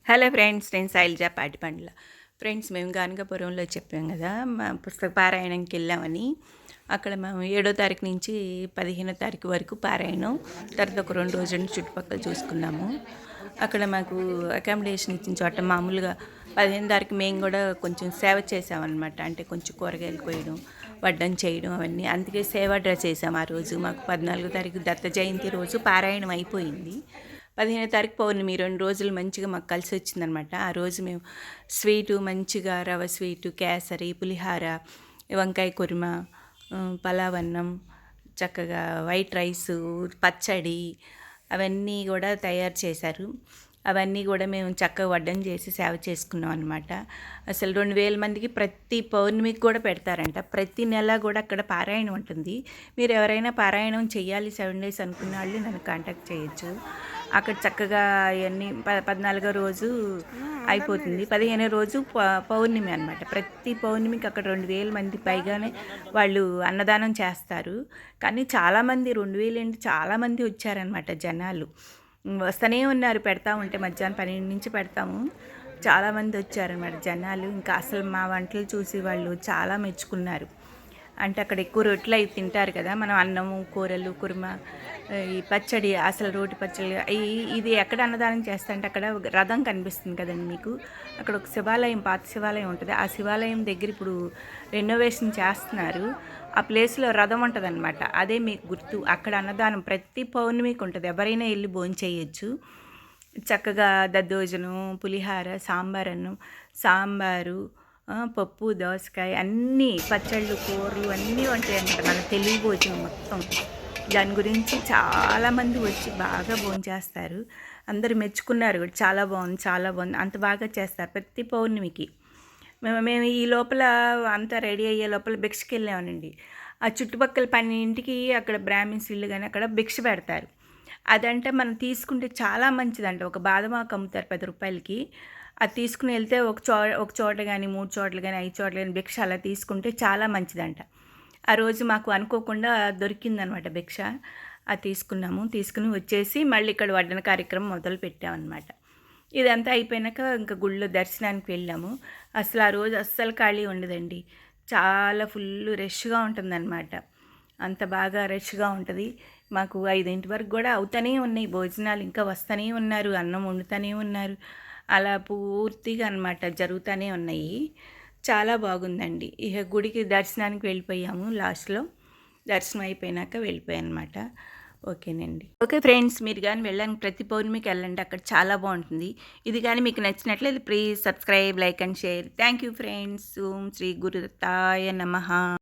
Hello friends, నేను Shailaja Patipandla. Friends, మేము గానగాపురంలో చెప్పాం కదా, మా పుస్తక పారాయణంకి వెళ్ళామని. అక్కడ మేము 7వ తారీఖు నుంచి 15వ తారీఖు వరకు పారాయణం, తర్వాత ఒక 2 రోజులు చుట్టుపక్కల చూసుకున్నాము. అక్కడ మాకు అకామిడేషన్ ఇచ్చిన చోట మామూలుగా 15వ తారీఖు మేము కూడా కొంచెం సేవ చేసామన్నమాట. అంటే కొంచెం కూరగాయలు కోయడం, వడ్డం చేయడం అవన్నీ. అందుకే సేవా డ్రెస్ వేసాము ఆ రోజు. మాకు 14వ తారీఖు దత్త జయంతి రోజు పారాయణం అయిపోయింది. 15వ తారీఖు పౌర్ణమి 2 రోజులు మంచిగా మాకు కలిసి వచ్చిందనమాట. ఆ రోజు మేము స్వీటు మంచిగా రవ స్వీటు, కేసరి, పులిహార, వంకాయ కుర్మా, పలావన్నం, చక్కగా వైట్ రైసు, పచ్చడి అవన్నీ కూడా తయారు చేశారు. అవన్నీ కూడా మేము చక్కగా వడ్డం చేసి సేవ చేసుకున్నాం అనమాట. అసలు 2000 మందికి ప్రతి పౌర్ణమికి కూడా పెడతారంట. ప్రతి నెల కూడా అక్కడ పారాయణం ఉంటుంది. మీరు ఎవరైనా పారాయణం చేయాలి 7 డేస్ అనుకున్న వాళ్ళు నన్ను కాంటాక్ట్ చేయొచ్చు. అక్కడ చక్కగా అవన్నీ 14వ రోజు అయిపోతుంది. 15వ రోజు పౌర్ణమి అనమాట. ప్రతి పౌర్ణమికి అక్కడ 2000 మంది పైగానే వాళ్ళు అన్నదానం చేస్తారు. కానీ చాలామంది 2000 ఏంటి, చాలామంది వచ్చారనమాట జనాలు. వస్తూనే ఉన్నారు, పెడతా ఉంటే మధ్యాహ్నం 12 నుంచి పెడతాము. చాలామంది వచ్చారనమాట జనాలు. ఇంకా అసలు మా వంటలు చూసి వాళ్ళు చాలా మెచ్చుకున్నారు. అంటే అక్కడ ఎక్కువ రొట్టెలు అవి తింటారు కదా, మనం అన్నము, కూరలు, కుర్మా, ఈ పచ్చడి, అసలు రోటి పచ్చడి ఇది ఎక్కడ అన్నదానం చేస్తా అంటే అక్కడ రథం కనిపిస్తుంది కదండి మీకు. అక్కడ ఒక శివాలయం, పాత శివాలయం ఉంటుంది. ఆ శివాలయం దగ్గర ఇప్పుడు రెనోవేషన్ చేస్తున్నారు. ఆ ప్లేస్లో రథం ఉంటుంది అనమాట. అదే మీకు గుర్తు. అక్కడ అన్నదానం ప్రతి పౌర్ణమికి ఉంటుంది. ఎవరైనా వెళ్ళి భోంచేయచ్చు. చక్కగా దద్దోజనం, పులిహార, సాంబారు, పప్పు, దోసకాయ, అన్నీ పచ్చళ్ళు, కూరలు అన్నీ ఉంటాయి అన్నమాట. మన తెలుగు భోజనం మొత్తం. దాని గురించి చాలామంది వచ్చి బాగా భోంచేస్తారు. అందరూ మెచ్చుకున్నారు కూడా, చాలా బాగుంది, చాలా బాగుంది, అంత బాగా చేస్తారు ప్రతి పౌర్ణమికి. మేము ఈ లోపల అంతా రెడీ అయ్యే లోపల భిక్షకి వెళ్ళామనండి. ఆ చుట్టుపక్కల 12ంటికి అక్కడ బ్రాహ్మిన్స్ ఇల్లు కానీ అక్కడ భిక్ష పెడతారు. అదంటే మనం తీసుకుంటే చాలా మంచిదంట. ఒక బాదమాకు అమ్ముతారు 10 రూపాయలకి. అది తీసుకుని వెళ్తే ఒక చోట కానీ, 3 చోట్ల కానీ, 5 చోట్ల కానీ భిక్ష అలా తీసుకుంటే చాలా మంచిదంట. ఆ రోజు మాకు అనుకోకుండా దొరికిందనమాట భిక్ష. అది తీసుకుని వచ్చేసి మళ్ళీ ఇక్కడ వడ్డన కార్యక్రమం మొదలు పెట్టామన్నమాట. ఇదంతా అయిపోయాక ఇంకా గుళ్ళో దర్శనానికి వెళ్ళాము. అసలు ఆ రోజు అస్సలు ఖాళీ ఉండదండి. చాలా ఫుల్ రష్గా ఉంటుందన్నమాట. అంత బాగా రష్గా ఉంటుంది. మాకు 5 వరకు కూడా అవుతూనే ఉన్నాయి భోజనాలు. ఇంకా వస్తూనే ఉన్నారు, అన్నం వండుతూనే ఉన్నారు. అలా పూర్తిగా అనమాట జరుగుతూనే ఉన్నాయి. చాలా బాగుందండి. ఇక గుడికి దర్శనానికి వెళ్ళిపోయాము. లాస్ట్లో దర్శనం అయిపోయినాక వెళ్ళిపోయాను అనమాట. ఓకేనండి. ఓకే ఫ్రెండ్స్, మీరు కానీ వెళ్ళడానికి ప్రతి పౌర్ణమికి వెళ్ళండి. అక్కడ చాలా బాగుంటుంది. ఇది కానీ మీకు నచ్చినట్లయితే please subscribe, like and share. Thank you friends. ఓం శ్రీ గురుదత్తాయ నమః.